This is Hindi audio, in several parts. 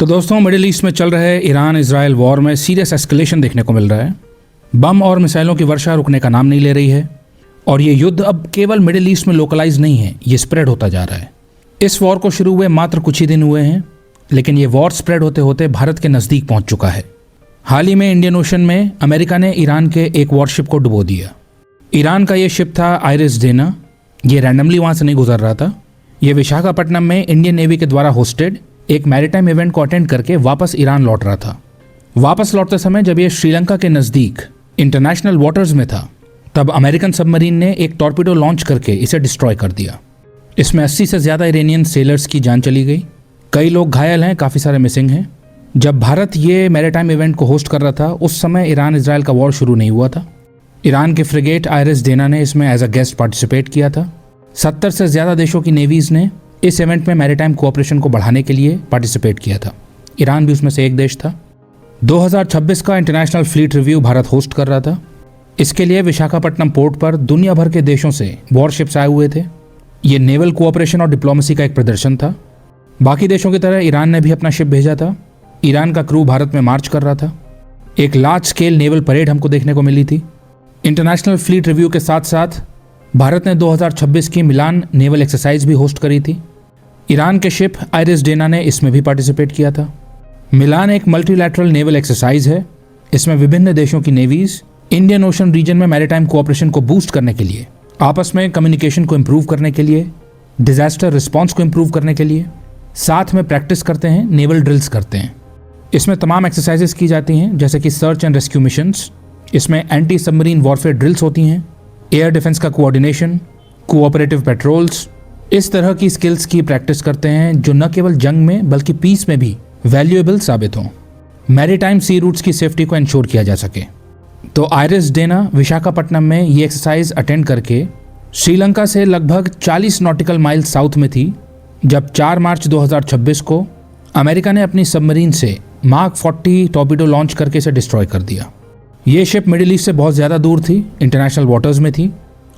तो दोस्तों, मिडिल ईस्ट में चल रहे ईरान इजराइल वॉर में सीरियस एस्केलेशन देखने को मिल रहा है। बम और मिसाइलों की वर्षा रुकने का नाम नहीं ले रही है और ये युद्ध अब केवल मिडिल ईस्ट में लोकलाइज नहीं है, ये स्प्रेड होता जा रहा है। इस वॉर को शुरू हुए मात्र कुछ ही दिन हुए हैं, लेकिन ये वॉर स्प्रेड होते होते भारत के नज़दीक पहुंच चुका है। हाल ही में इंडियन ओशन में अमेरिका ने ईरान के एक वॉरशिप को डुबो दिया। ईरान का ये शिप था आयरिस डेना। ये रैंडमली वहाँ से नहीं गुजर रहा था। ये विशाखापट्टनम में इंडियन नेवी के द्वारा होस्टेड एक मैरीटाइम इवेंट को अटेंड करके वापस ईरान लौट रहा था। वापस लौटते समय जब ये श्रीलंका के नज़दीक इंटरनेशनल वाटर्स में था, तब अमेरिकन सबमरीन ने एक टॉर्पीडो लॉन्च करके इसे डिस्ट्रॉय कर दिया। इसमें 80 से ज़्यादा इरानियन सेलर्स की जान चली गई। कई लोग घायल हैं, काफ़ी सारे मिसिंग हैं। जब भारत ये मैरीटाइम इवेंट को होस्ट कर रहा था, उस समय ईरान इजराइल का वॉर शुरू नहीं हुआ था। ईरान के फ्रिगेट आयरिस डेना ने इसमें एज अ गेस्ट पार्टिसिपेट किया था। 70 से ज़्यादा देशों की नेवीज़ ने इस इवेंट में मैरीटाइम कोऑपरेशन को बढ़ाने के लिए पार्टिसिपेट किया था। ईरान भी उसमें से एक देश था। 2026 का international fleet review Bharat host कर रहा था। इसके लिए विशाखापट्टनम पोर्ट पर दुनिया भर के देशों से वॉरशिप्स आए हुए थे। ये नेवल कोऑपरेशन और डिप्लोमेसी का एक प्रदर्शन था। बाकी देशों की तरह ईरान ने भी अपना शिप भेजा था। ईरान का क्रू भारत में मार्च कर रहा था। एक लार्ज स्केल नेवल परेड हमको देखने को मिली थी। इंटरनेशनल फ्लीट रिव्यू के साथ साथ भारत ने 2026 की मिलान नेवल एक्सरसाइज भी होस्ट करी थी। ईरान के शिप आयरिस डेना ने इसमें भी पार्टिसिपेट किया था। मिलान एक मल्टीलैटरल नेवल एक्सरसाइज है। इसमें विभिन्न देशों की नेवीज इंडियन ओशन रीजन में मैरीटाइम कोऑपरेशन को बूस्ट करने के लिए, आपस में कम्युनिकेशन को इम्प्रूव करने के लिए, डिजास्टर रिस्पॉन्स को इम्प्रूव करने के लिए साथ में प्रैक्टिस करते हैं, नेवल ड्रिल्स करते हैं। इसमें तमाम एक्सरसाइजेस की जाती हैं, जैसे कि सर्च एंड रेस्क्यू मिशंस। इसमें एंटी सबमरीन वॉरफेयर ड्रिल्स होती हैं, एयर डिफेंस का कोऑर्डिनेशन, कोऑपरेटिव पेट्रोल्स। इस तरह की स्किल्स की प्रैक्टिस करते हैं जो न केवल जंग में बल्कि पीस में भी वैल्यूएबल साबित हों। मैरीटाइम सी रूट्स की सेफ्टी को इंश्योर किया जा सके। तो आयरिस डेना विशाखापट्टनम में ये एक्सरसाइज अटेंड करके श्रीलंका से लगभग 40 नॉटिकल माइल साउथ में थी, जब 4 मार्च 2026 को अमेरिका ने अपनी सबमरीन से मार्क 40 टॉर्पीडो लॉन्च करके इसे डिस्ट्रॉय कर दिया। ये शिप मिडिल ईस्ट से बहुत ज़्यादा दूर थी, इंटरनेशनल वाटर्स में थी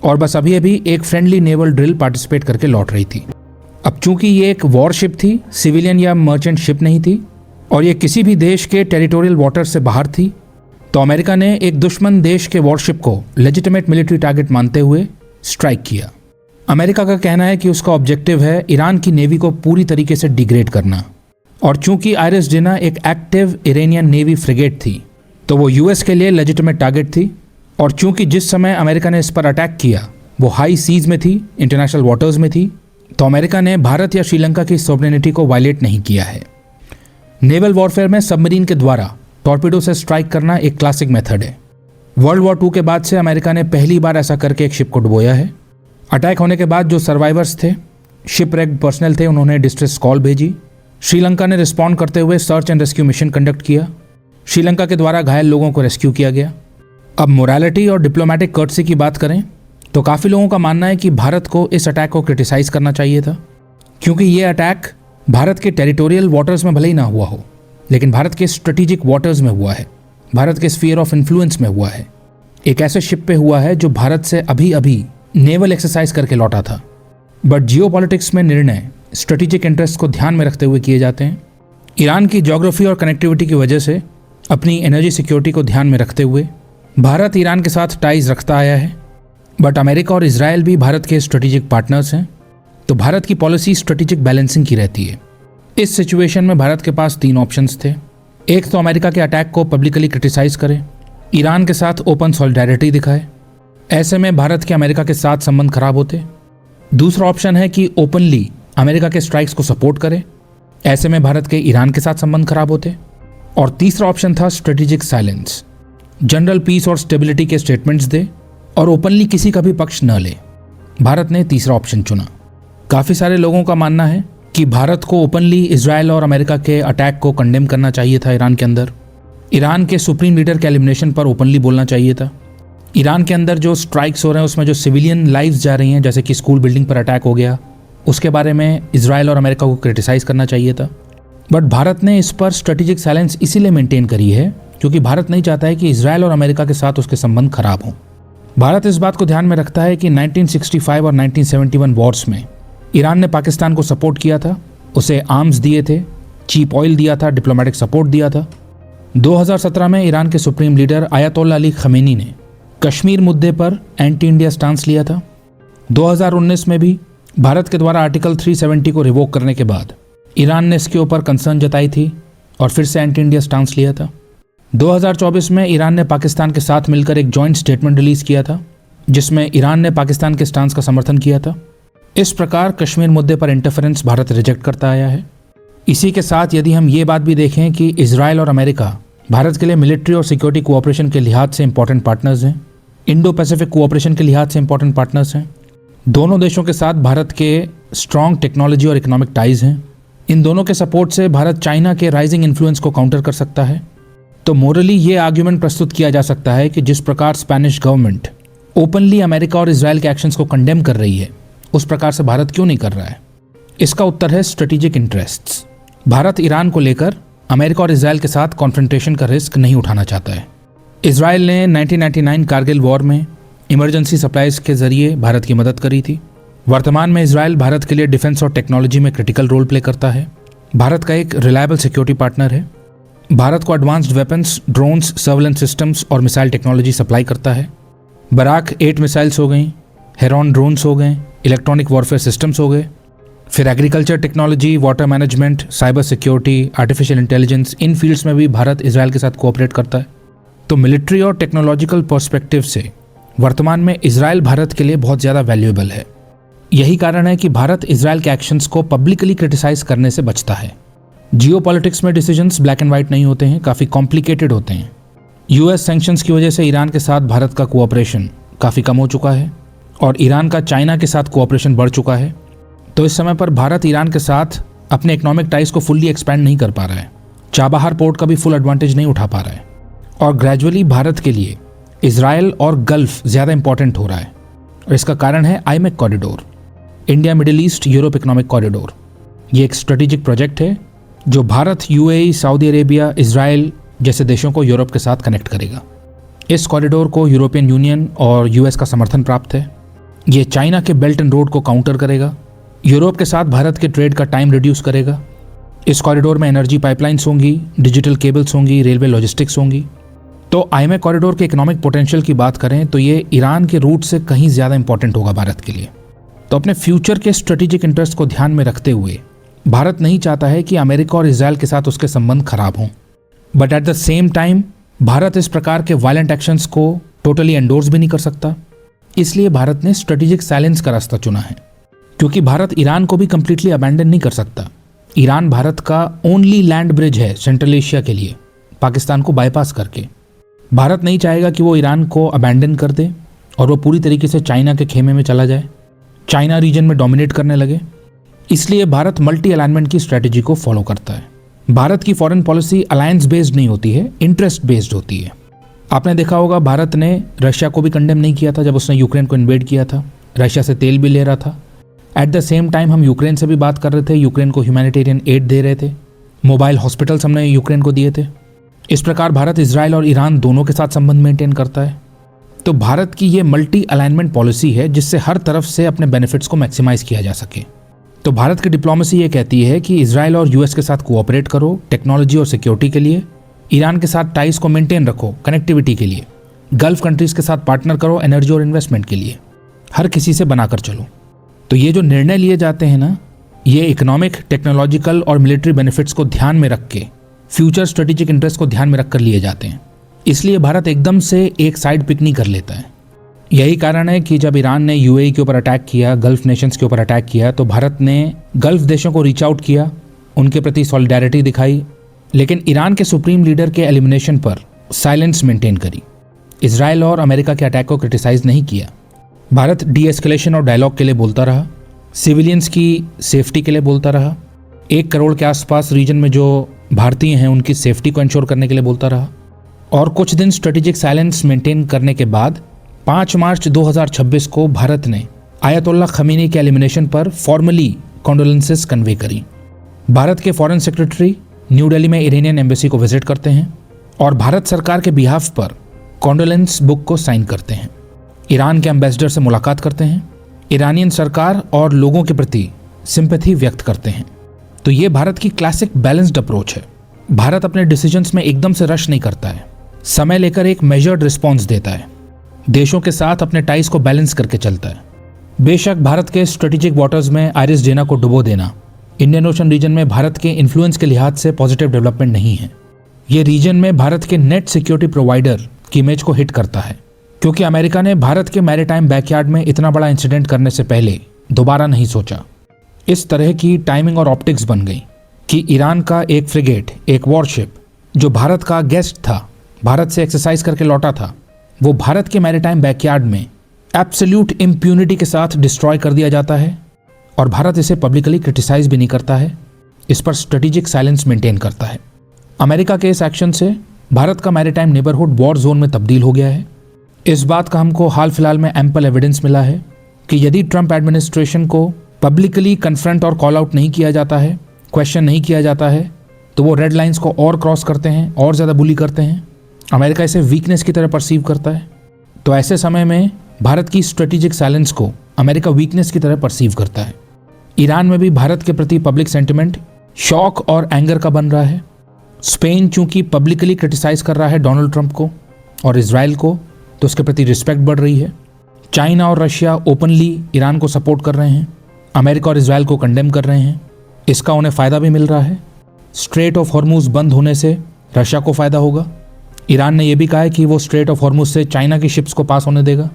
और बस अभी अभी एक फ्रेंडली नेवल ड्रिल पार्टिसिपेट करके लौट रही थी। अब चूंकि ये एक वॉर शिप थी, सिविलियन या मर्चेंट शिप नहीं थी और ये किसी भी देश के टेरिटोरियल वाटर से बाहर थी, तो अमेरिका ने एक दुश्मन देश के वॉरशिप को लेजिटिमेट मिलिट्री टारगेट मानते हुए स्ट्राइक किया। अमेरिका का कहना है कि उसका ऑब्जेक्टिव है ईरान की नेवी को पूरी तरीके से डिग्रेड करना। और चूंकि आयरिस डेना एक एक्टिव इरानियन नेवी फ्रिगेट थी, तो वो यूएस के लिए लेजिटिमेट टारगेट थी। और चूंकि जिस समय अमेरिका ने इस पर अटैक किया वो हाई सीज में थी, इंटरनेशनल वाटर्स में थी, तो अमेरिका ने भारत या श्रीलंका की सॉवरेनिटी को वायलेट नहीं किया है। नेवल वॉरफेयर में सबमरीन के द्वारा टॉर्पीडो से स्ट्राइक करना एक क्लासिक मेथड है। वर्ल्ड वॉर 2 के बाद से अमेरिका ने पहली बार ऐसा करके एक शिप को डुबोया है। अटैक होने के बाद जो सर्वाइवर्स थे, शिप रेक पर्सनल थे, उन्होंने डिस्ट्रेस कॉल भेजी। श्रीलंका ने रिस्पॉन्ड करते हुए search and rescue mission conduct किया। श्रीलंका के द्वारा घायल लोगों को रेस्क्यू किया गया। अब मोरालिटी और डिप्लोमेटिक कर्टसी की बात करें तो काफ़ी लोगों का मानना है कि भारत को इस अटैक को क्रिटिसाइज करना चाहिए था, क्योंकि ये अटैक भारत के टेरिटोरियल वाटर्स में भले ही ना हुआ हो, लेकिन भारत के स्ट्रेटेजिक वाटर्स में हुआ है, भारत के स्फीयर ऑफ इन्फ्लुएंस में हुआ है, एक ऐसे शिप पे हुआ है जो भारत से अभी अभी नेवल एक्सरसाइज करके लौटा था। बट जियोपॉलिटिक्स में निर्णय स्ट्रेटेजिक इंटरेस्ट को ध्यान में रखते हुए किए जाते हैं। ईरान की ज्योग्राफी और कनेक्टिविटी की वजह से अपनी एनर्जी सिक्योरिटी को ध्यान में रखते हुए भारत ईरान के साथ टाइज रखता आया है। बट अमेरिका और इजराइल भी भारत के स्ट्रेटेजिक पार्टनर्स हैं, तो भारत की पॉलिसी स्ट्रेटेजिक बैलेंसिंग की रहती है। इस सिचुएशन में भारत के पास 3 ऑप्शंस थे। एक तो अमेरिका के अटैक को पब्लिकली क्रिटिसाइज करे, ईरान के साथ ओपन सॉलिडारिटी दिखाए, ऐसे में भारत के अमेरिका के साथ संबंध खराब होते। दूसरा ऑप्शन है कि ओपनली अमेरिका के स्ट्राइक्स को सपोर्ट करे, ऐसे में भारत के ईरान के साथ संबंध खराब होते। और तीसरा ऑप्शन था स्ट्रेटेजिक साइलेंस, जनरल पीस और स्टेबिलिटी के स्टेटमेंट्स दे और ओपनली किसी का भी पक्ष न ले। भारत ने तीसरा ऑप्शन चुना। काफ़ी सारे लोगों का मानना है कि भारत को ओपनली इजराइल और अमेरिका के अटैक को कंडेम करना चाहिए था। ईरान के अंदर ईरान के सुप्रीम लीडर के एलिमिनेशन पर ओपनली बोलना चाहिए था। ईरान के अंदर जो स्ट्राइक्स हो रहे हैं उसमें जो सिविलियन लाइव्स जा रही हैं, जैसे कि स्कूल बिल्डिंग पर अटैक हो गया, उसके बारे में इजराइल और अमेरिका को क्रिटिसाइज़ करना चाहिए था। बट भारत ने इस पर स्ट्रेटेजिक साइलेंस इसीलिए मेंटेन करी है क्योंकि भारत नहीं चाहता है कि इजराइल और अमेरिका के साथ उसके संबंध खराब हों। भारत इस बात को ध्यान में रखता है कि 1965 और 1971 वॉर्स में ईरान ने पाकिस्तान को सपोर्ट किया था, उसे आर्म्स दिए थे, चीप ऑयल दिया था, डिप्लोमेटिक सपोर्ट दिया था। 2017 में ईरान के सुप्रीम लीडर आयतोल्ला अली खमेनी ने कश्मीर मुद्दे पर एंटी इंडिया स्टांस लिया था। 2019 में भी भारत के द्वारा आर्टिकल 370 को रिवोक करने के बाद ईरान ने इसके ऊपर कंसर्न जताई थी और फिर से एंटी इंडिया स्टांस लिया था। 2024 में ईरान ने पाकिस्तान के साथ मिलकर एक जॉइंट स्टेटमेंट रिलीज किया था, जिसमें ईरान ने पाकिस्तान के स्टांस का समर्थन किया था। इस प्रकार कश्मीर मुद्दे पर इंटरफेरेंस भारत रिजेक्ट करता आया है। इसी के साथ यदि हम ये बात भी देखें कि इजराइल और अमेरिका भारत के लिए मिलिट्री और सिक्योरिटी कोऑपरेशन के लिहाज से इंपॉर्टेंट पार्टनर्स हैं, इंडो पैसिफिक कोऑपरेशन के लिहाज से इंपॉर्टेंट पार्टनर्स हैं। दोनों देशों के साथ भारत के स्ट्रॉन्ग टेक्नोलॉजी और इकोनॉमिक टाइज हैं। इन दोनों के सपोर्ट से भारत चाइना के राइजिंग इन्फ्लुएंस को काउंटर कर सकता है। तो मोरली ये आर्ग्यूमेंट प्रस्तुत किया जा सकता है कि जिस प्रकार स्पेनिश गवर्नमेंट ओपनली अमेरिका और इजराइल के एक्शंस को कंडेम कर रही है, उस प्रकार से भारत क्यों नहीं कर रहा है? इसका उत्तर है स्ट्रेटेजिक इंटरेस्ट्स। भारत ईरान को लेकर अमेरिका और इजराइल के साथ कॉन्फ्रंटेशन का रिस्क नहीं उठाना चाहता है। इजराइल ने 1999 कारगिल वॉर में इमरजेंसी सप्लाईज के जरिए भारत की मदद करी थी। वर्तमान में इजराइल भारत के लिए डिफेंस और टेक्नोलॉजी में क्रिटिकल रोल प्ले करता है। भारत का एक रिलायबल सिक्योरिटी पार्टनर है। भारत को advanced weapons, drones, surveillance systems और मिसाइल टेक्नोलॉजी सप्लाई करता है। बराक 8 मिसाइल्स हो गई, हेरॉन ड्रोन्स हो गए, इलेक्ट्रॉनिक वॉरफेयर सिस्टम्स हो गए, फिर agriculture technology, water management, cyber security, artificial intelligence, इन फील्ड्स में भी भारत इजराइल के साथ कोऑपरेट करता है। तो मिलिट्री और टेक्नोलॉजिकल पर्सपेक्टिव से वर्तमान में इजराइल भारत के लिए बहुत ज़्यादा वैल्यूएबल है। यही कारण है कि भारत इजराइल के एक्शंस को पब्लिकली क्रिटिसाइज करने से बचता है। जियोपॉलिटिक्स में डिसीजंस ब्लैक एंड व्हाइट नहीं होते हैं, काफ़ी कॉम्प्लिकेटेड होते हैं। यूएस सैंक्शंस की वजह से ईरान के साथ भारत का कोऑपरेशन काफ़ी कम हो चुका है और ईरान का चाइना के साथ कोऑपरेशन बढ़ चुका है। तो इस समय पर भारत ईरान के साथ अपने इकोनॉमिक टाइज को फुल्ली एक्सपैंड नहीं कर पा रहा है, चाबहार पोर्ट का भी फुल एडवांटेज नहीं उठा पा रहा है और ग्रेजुअली भारत के लिए इजराइल और गल्फ ज़्यादा इंपॉर्टेंट हो रहा है। और इसका कारण है IMEC corridor, India middle east Europe economic corridor. ये एक स्ट्रेटेजिक प्रोजेक्ट है जो Bharat, UAE, Saudi Arabia, Israel जैसे देशों को यूरोप के साथ कनेक्ट करेगा। इस कॉरिडोर को यूरोपियन यूनियन और यूएस का समर्थन प्राप्त है। ये चाइना के बेल्ट एंड रोड को काउंटर करेगा, यूरोप के साथ भारत के ट्रेड का टाइम रिड्यूस करेगा। इस कॉरिडोर में एनर्जी पाइपलाइंस होंगी, डिजिटल केबल्स होंगी, रेलवे लॉजिस्टिक्स होंगी। तो आईएमए कॉरिडोर के इकोनॉमिक पोटेंशियल की बात करें तो ये ईरान के रूट से कहीं ज़्यादा इंपॉर्टेंट होगा भारत के लिए। तो अपने फ्यूचर के स्ट्रेटेजिक इंटरेस्ट को ध्यान में रखते हुए भारत नहीं चाहता है कि अमेरिका और इजराइल के साथ उसके संबंध खराब हों, but at the same time Bharat इस प्रकार के वायलेंट एक्शंस को टोटली एंडोर्स भी नहीं कर सकता। इसलिए भारत ने स्ट्रेटेजिक साइलेंस का रास्ता चुना है, क्योंकि भारत ईरान को भी कंप्लीटली अबैंडन नहीं कर सकता। ईरान भारत का ओनली लैंड ब्रिज है सेंट्रल एशिया के लिए, पाकिस्तान को बाईपास करके। भारत नहीं चाहेगा कि वो ईरान को अबैंडन कर दे और वो पूरी तरीके से चाइना के खेमे में चला जाए, चाइना रीजन में डोमिनेट करने लगे। इसलिए भारत मल्टी अलाइनमेंट की स्ट्रेटेजी को फॉलो करता है। भारत की फॉरेन पॉलिसी अलायंस बेस्ड नहीं होती है, इंटरेस्ट बेस्ड होती है। आपने देखा होगा भारत ने रशिया को भी कंडेम नहीं किया था जब उसने यूक्रेन को इन्वेड किया था, रशिया से तेल भी ले रहा था। एट द सेम टाइम हम यूक्रेन से भी बात कर रहे थे, यूक्रेन को ह्यूमैनिटेरियन एड दे रहे थे, मोबाइल हॉस्पिटल्स हमने यूक्रेन को दिए थे। इस प्रकार भारत इजराइल और ईरान दोनों के साथ संबंध मेंटेन करता है। तो भारत की ये मल्टी अलाइनमेंट पॉलिसी है जिससे हर तरफ से अपने बेनिफिट्स को मैक्सिमाइज किया जा सके। तो भारत की डिप्लोमेसी ये कहती है कि इजराइल और यूएस के साथ कोऑपरेट करो टेक्नोलॉजी और सिक्योरिटी के लिए, ईरान के साथ टाइज को मेंटेन रखो कनेक्टिविटी के लिए, गल्फ कंट्रीज के साथ पार्टनर करो एनर्जी और इन्वेस्टमेंट के लिए, हर किसी से बनाकर चलो। तो ये जो निर्णय लिए जाते हैं ना, ये इकोनॉमिक, टेक्नोलॉजिकल और मिलिट्री बेनिफिट्स को ध्यान में रख के, फ्यूचर स्ट्रेटेजिक इंटरेस्ट को ध्यान में रखकर लिए जाते हैं। इसलिए भारत एकदम से एक साइड पिक नहीं कर लेता है। यही कारण है कि जब ईरान ने यूएई के ऊपर अटैक किया, गल्फ नेशंस के ऊपर अटैक किया, तो भारत ने गल्फ देशों को रीच आउट किया, उनके प्रति सॉलिडारिटी दिखाई, लेकिन ईरान के सुप्रीम लीडर के एलिमिनेशन पर साइलेंस मेंटेन करी। इजराइल और अमेरिका के अटैक को क्रिटिसाइज नहीं किया। भारत डी एस्केलेशन और डायलॉग के लिए बोलता रहा, सिविलियंस की सेफ्टी के लिए बोलता रहा, 1 करोड़ के आसपास रीजन में जो भारतीय हैं उनकी सेफ्टी को इंश्योर करने के लिए बोलता रहा। और कुछ दिन स्ट्रेटेजिक साइलेंस मेंटेन करने के बाद 5 मार्च 2026 को भारत ने आयतोल्ला खमीनी के एलिमिनेशन पर फॉर्मली कॉन्डोलेंसेस कन्वे करी। भारत के फॉरेन सेक्रेटरी न्यू दिल्ली में इरानियन एम्बेसी को विजिट करते हैं और भारत सरकार के बिहाफ पर कॉन्डोलेंस बुक को साइन करते हैं। ईरान के एम्बेसडर से मुलाकात करते हैं, ईरानियन सरकार और लोगों के प्रति सिंपैथी व्यक्त करते हैं। तो ये भारत की क्लासिक बैलेंस्ड अप्रोच है। भारत अपने डिसीजंस में एकदम से रश नहीं करता है, समय लेकर एक मेजर्ड रिस्पॉन्स देता है, देशों के साथ अपने टाइज को बैलेंस करके चलता है। बेशक भारत के स्ट्रेटेजिक वाटर्स में आइरिस डेना को डुबो देना इंडियन ओशन रीजन में भारत के इन्फ्लुएंस के लिहाज से पॉजिटिव डेवलपमेंट नहीं है। ये रीजन में भारत के नेट सिक्योरिटी प्रोवाइडर की इमेज को हिट करता है, क्योंकि अमेरिका ने भारत के मैरीटाइम बैकयार्ड में इतना बड़ा इंसिडेंट करने से पहले दोबारा नहीं सोचा। इस तरह की टाइमिंग और ऑप्टिक्स बन गई कि ईरान का एक फ्रिगेट, एक वॉरशिप जो भारत का गेस्ट था, भारत से एक्सरसाइज करके लौटा था, वो भारत के मैरीटाइम बैकयार्ड में एब्सोल्यूट इम्प्यूनिटी के साथ डिस्ट्रॉय कर दिया जाता है और भारत इसे पब्लिकली क्रिटिसाइज भी नहीं करता है, इस पर स्ट्रेटेजिक साइलेंस मेंटेन करता है। अमेरिका के इस एक्शन से भारत का मैरीटाइम नेबरहुड वॉर जोन में तब्दील हो गया है। इस बात का हमको हाल फिलहाल में एम्पल एविडेंस मिला है कि यदि ट्रंप एडमिनिस्ट्रेशन को पब्लिकली कन्फ्रंट और कॉल आउट नहीं किया जाता है, क्वेश्चन नहीं किया जाता है, तो वो रेड लाइंस को और क्रॉस करते हैं, और ज़्यादा बुली करते हैं। अमेरिका इसे वीकनेस की तरह परसीव करता है। तो ऐसे समय में भारत की स्ट्रेटेजिक साइलेंस को अमेरिका वीकनेस की तरह परसीव करता है। ईरान में भी भारत के प्रति पब्लिक सेंटिमेंट शॉक और एंगर का बन रहा है। स्पेन चूंकि पब्लिकली क्रिटिसाइज कर रहा है डोनाल्ड ट्रंप को और इजराइल को, तो उसके प्रति रिस्पेक्ट बढ़ रही है। चाइना और रशिया ओपनली ईरान को सपोर्ट कर रहे हैं, अमेरिका और इजराइल को कंडेम कर रहे हैं। इसका उन्हें फ़ायदा भी मिल रहा है। स्ट्रेट ऑफ हॉर्मुज बंद होने से रशिया को फ़ायदा होगा। ईरान ने यह भी कहा है कि वो स्ट्रेट ऑफ हॉर्मुज से चाइना की शिप्स को पास होने देगा।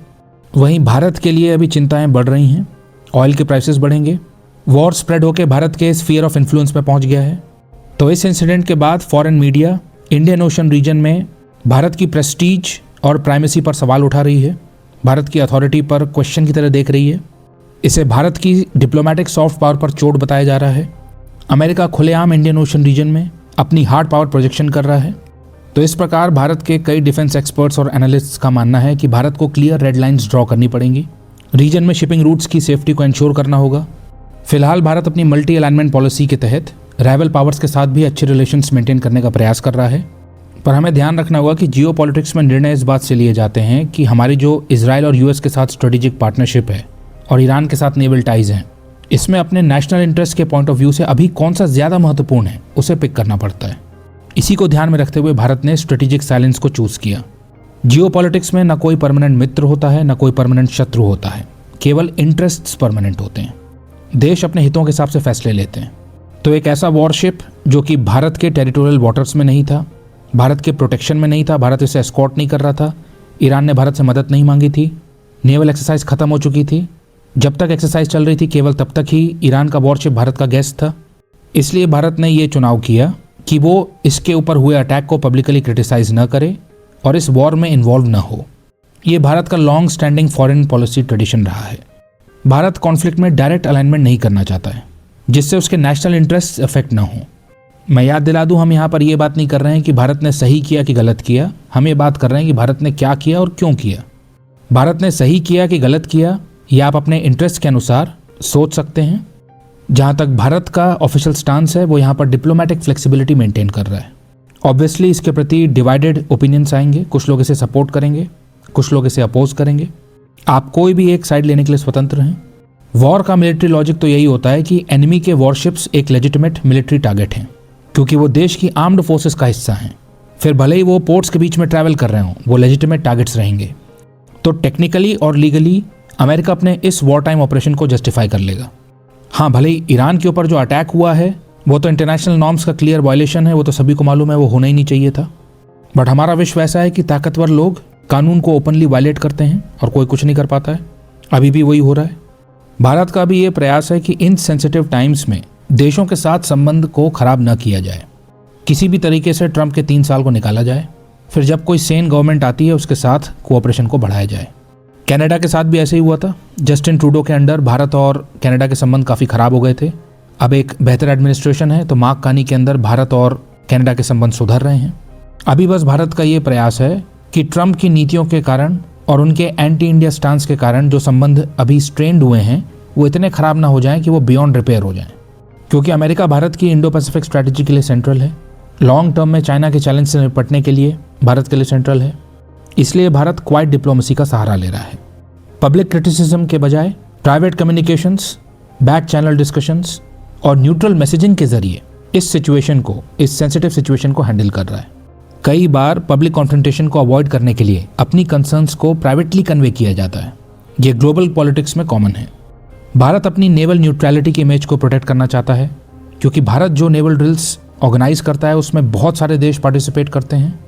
वहीं भारत के लिए अभी चिंताएं बढ़ रही हैं, ऑयल के प्राइसेस बढ़ेंगे, वॉर स्प्रेड होकर भारत के स्फीयर ऑफ इन्फ्लुएंस में पहुंच गया है। तो इस इंसिडेंट के बाद foreign media Indian ocean region में भारत की प्रेस्टीज और प्राइमेसी पर सवाल उठा रही है, भारत की अथॉरिटी पर क्वेश्चन की तरह देख रही है। इसे भारत की डिप्लोमेटिक सॉफ्ट पावर पर चोट बताया जा रहा है। अमेरिका खुलेआम इंडियन ओशन रीजन में अपनी हार्ड पावर प्रोजेक्शन कर रहा है। तो इस प्रकार भारत के कई डिफेंस एक्सपर्ट्स और एनालिस्ट्स का मानना है कि भारत को क्लियर रेड लाइंस ड्रॉ करनी पड़ेंगी। रीजन में शिपिंग रूट्स की सेफ्टी को इंश्योर करना होगा। फिलहाल भारत अपनी मल्टी अलाइनमेंट पॉलिसी के तहत राइवल पावर्स के साथ भी अच्छे रिलेशंस मेंटेन करने का प्रयास कर रहा है। पर हमें ध्यान रखना होगा कि जियोपॉलिटिक्स में निर्णय इस बात से लिए जाते हैं कि हमारी जो इजराइल और यूएस के साथ स्ट्रेटेजिक पार्टनरशिप है और ईरान के साथ नेवल टाइज हैं, इसमें अपने नेशनल इंटरेस्ट के पॉइंट ऑफ व्यू से अभी कौन सा ज़्यादा महत्वपूर्ण है उसे पिक करना पड़ता है। इसी को ध्यान में रखते हुए भारत ने स्ट्रेटेजिक साइलेंस को चूज किया। जियोपॉलिटिक्स में न कोई परमानेंट मित्र होता है, न कोई परमानेंट शत्रु होता है, केवल इंटरेस्ट्स परमानेंट होते हैं। देश अपने हितों के हिसाब से फैसले लेते हैं। तो एक ऐसा वॉरशिप जो कि भारत के टेरिटोरियल वाटर्स में नहीं था, भारत के प्रोटेक्शन में नहीं था, भारत इसे एस्कॉर्ट नहीं कर रहा था, ईरान ने भारत से मदद नहीं मांगी थी, नेवल एक्सरसाइज खत्म हो चुकी थी, जब तक एक्सरसाइज चल रही थी केवल तब तक ही ईरान का वॉरशिप भारत का गेस्ट था। इसलिए भारत ने ये चुनाव किया कि वो इसके ऊपर हुए अटैक को पब्लिकली क्रिटिसाइज न करे और इस वॉर में इन्वॉल्व न हो। ये भारत का long standing foreign policy tradition रहा है। भारत कॉन्फ्लिक्ट में डायरेक्ट अलाइनमेंट नहीं करना चाहता है जिससे उसके नेशनल इंटरेस्ट अफेक्ट ना हो। मैं याद दिला दूं, हम यहाँ पर ये बात नहीं कर रहे हैं कि भारत ने सही किया कि गलत किया, हम ये बात कर रहे हैं कि भारत ने क्या किया और क्यों किया। भारत ने सही किया कि गलत किया ये आप अपने इंटरेस्ट के अनुसार सोच सकते हैं। जहाँ तक भारत का ऑफिशियल स्टांस है वो यहाँ पर डिप्लोमेटिक फ्लेक्सिबिलिटी मेंटेन कर रहा है। ऑब्वियसली इसके प्रति डिवाइडेड ओपिनियंस आएंगे, कुछ लोग इसे सपोर्ट करेंगे, कुछ लोग इसे अपोज करेंगे। आप कोई भी एक साइड लेने के लिए स्वतंत्र हैं। वॉर का मिलिट्री लॉजिक तो यही होता है कि एनिमी के वॉरशिप्स एक लेजिटिमेट मिलिट्री टारगेट हैं, क्योंकि वो देश की आर्म्ड फोर्सेस का हिस्सा हैं। फिर भले ही वो पोर्ट्स के बीच में ट्रैवल कर रहे हों, वो लेजिटिमेट टारगेट्स रहेंगे। तो टेक्निकली और लीगली अमेरिका अपने इस वॉर टाइम ऑपरेशन को जस्टिफाई कर लेगा। हाँ, भले ही ईरान के ऊपर जो अटैक हुआ है वो तो इंटरनेशनल नॉर्म्स का क्लियर वायलेशन है, वो तो सभी को मालूम है, वो होना ही नहीं चाहिए था। बट हमारा विश्व ऐसा है कि ताकतवर लोग कानून को ओपनली वायलेट करते हैं और कोई कुछ नहीं कर पाता है। अभी भी वही हो रहा है। भारत का भी ये प्रयास है कि इन सेंसिटिव टाइम्स में देशों के साथ संबंध को खराब न किया जाए। किसी भी तरीके से ट्रंप के 3 साल को निकाला जाए, फिर जब कोई सेन गवर्नमेंट आती है उसके साथ कोऑपरेशन को बढ़ाया जाए। कनाडा के साथ भी ऐसे ही हुआ था। जस्टिन ट्रूडो के अंडर भारत और कनाडा के संबंध काफ़ी ख़राब हो गए थे। अब एक बेहतर एडमिनिस्ट्रेशन है तो मार्क कार्नी के अंदर भारत और कनाडा के संबंध सुधर रहे हैं। अभी बस भारत का ये प्रयास है कि ट्रंप की नीतियों के कारण और उनके एंटी इंडिया स्टांस के कारण जो संबंध अभी स्ट्रेंड हुए हैं वो इतने ख़राब ना हो जाएं कि वो बियॉन्ड रिपेयर हो जाएं। क्योंकि अमेरिका भारत की इंडो पैसिफिक स्ट्रैटेजी के लिए सेंट्रल है, लॉन्ग टर्म में चाइना के चैलेंज से निपटने के लिए भारत के लिए सेंट्रल है। इसलिए भारत क्वाइट डिप्लोमेसी का सहारा ले रहा है। पब्लिक क्रिटिसिज्म के बजाय private communications, back channel discussions, और न्यूट्रल मैसेजिंग के जरिए इस सेंसिटिव सिचुएशन को हैंडल कर रहा है। कई बार पब्लिक कॉन्फ्रंटेशन को अवॉइड करने के लिए अपनी कंसर्न्स को प्राइवेटली कन्वे किया जाता है। ये ग्लोबल पॉलिटिक्स में कॉमन है। भारत अपनी नेवल न्यूट्रलिटी की इमेज को प्रोटेक्ट करना चाहता है, क्योंकि भारत जो नेवल ड्रिल्स ऑर्गेनाइज करता है उसमें बहुत सारे देश पार्टिसिपेट करते हैं।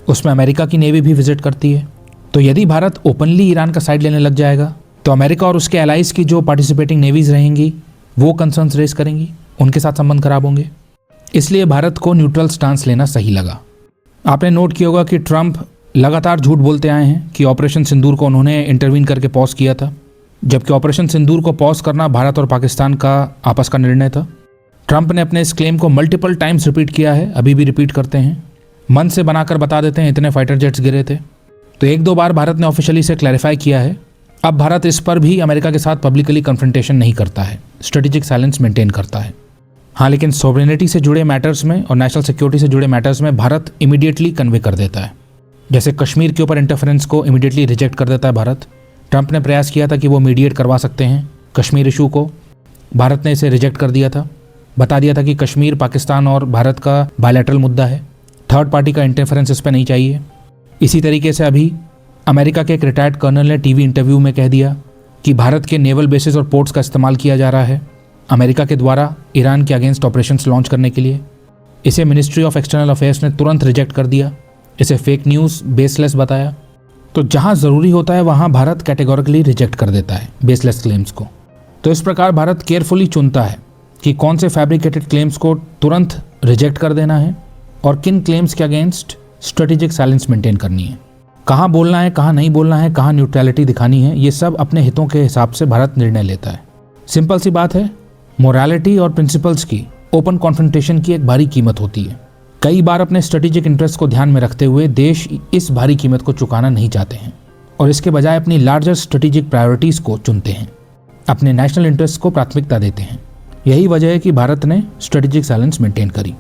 उसमें अमेरिका की नेवी भी विजिट करती है। तो यदि भारत ओपनली ईरान का साइड लेने लग जाएगा तो अमेरिका और उसके एलाइज की जो पार्टिसिपेटिंग नेवीज रहेंगी वो कंसर्न्स रेज करेंगी, उनके साथ संबंध खराब होंगे। इसलिए भारत को न्यूट्रल स्टांस लेना सही लगा। आपने नोट किया होगा कि ट्रंप लगातार झूठ बोलते आए हैं कि ऑपरेशन सिंदूर को उन्होंने इंटरवीन करके पॉज किया था, जबकि ऑपरेशन सिंदूर को पॉज करना भारत और पाकिस्तान का आपस का निर्णय था। ट्रंप ने अपने इस क्लेम को मल्टीपल टाइम्स रिपीट किया है, अभी भी रिपीट करते हैं, मन से बनाकर बता देते हैं इतने फाइटर जेट्स गिरे थे। तो एक दो बार भारत ने ऑफिशियली इसे क्लैरिफाई किया है। अब भारत इस पर भी अमेरिका के साथ पब्लिकली कन्फ्रंटेशन नहीं करता है, स्ट्रेटेजिक साइलेंस मेंटेन करता है। हाँ, लेकिन सॉवरेनिटी से जुड़े मैटर्स में और नेशनल सिक्योरिटी से जुड़े मैटर्स में भारत इमीडिएटली कन्वे कर देता है। जैसे कश्मीर के ऊपर इंटरफेरेंस को इमीडिएटली रिजेक्ट कर देता है भारत। ट्रंप ने प्रयास किया था कि वो मीडिएट करवा सकते हैं कश्मीर इशू को, भारत ने इसे रिजेक्ट कर दिया था, बता दिया था कि कश्मीर पाकिस्तान और भारत का बायलैटरल मुद्दा है, थर्ड पार्टी का इंटरफेरेंस इस पर नहीं चाहिए। इसी तरीके से अभी अमेरिका के एक रिटायर्ड कर्नल ने टीवी इंटरव्यू में कह दिया कि भारत के नेवल बेसिस और पोर्ट्स का इस्तेमाल किया जा रहा है अमेरिका के द्वारा ईरान के अगेंस्ट ऑपरेशंस लॉन्च करने के लिए। इसे मिनिस्ट्री ऑफ एक्सटर्नल अफेयर्स ने तुरंत रिजेक्ट कर दिया, इसे फेक न्यूज़, बेसलेस बताया। तो जहां ज़रूरी होता है वहां भारत कैटेगोरिकली रिजेक्ट कर देता है बेसलेस क्लेम्स को। तो इस प्रकार भारत केयरफुली चुनता है कि कौन से फैब्रिकेटेड क्लेम्स को तुरंत रिजेक्ट कर देना है और किन क्लेम्स के अगेंस्ट स्ट्रेटेजिक साइलेंस मेंटेन करनी है। कहाँ बोलना है, कहाँ नहीं बोलना है, कहाँ न्यूट्रलिटी दिखानी है, ये सब अपने हितों के हिसाब से भारत निर्णय लेता है। सिंपल सी बात है, मोरालिटी और प्रिंसिपल्स की ओपन कॉन्फ्रंटेशन की एक भारी कीमत होती है। कई बार अपने स्ट्रेटेजिक इंटरेस्ट को ध्यान में रखते हुए देश इस भारी कीमत को चुकाना नहीं चाहते हैं और इसके बजाय अपनी लार्जर स्ट्रेटेजिक प्रायोरिटीज़ को चुनते हैं, अपने नेशनल इंटरेस्ट को प्राथमिकता देते हैं। यही वजह है कि भारत ने स्ट्रेटेजिक साइलेंस मेंटेन करी।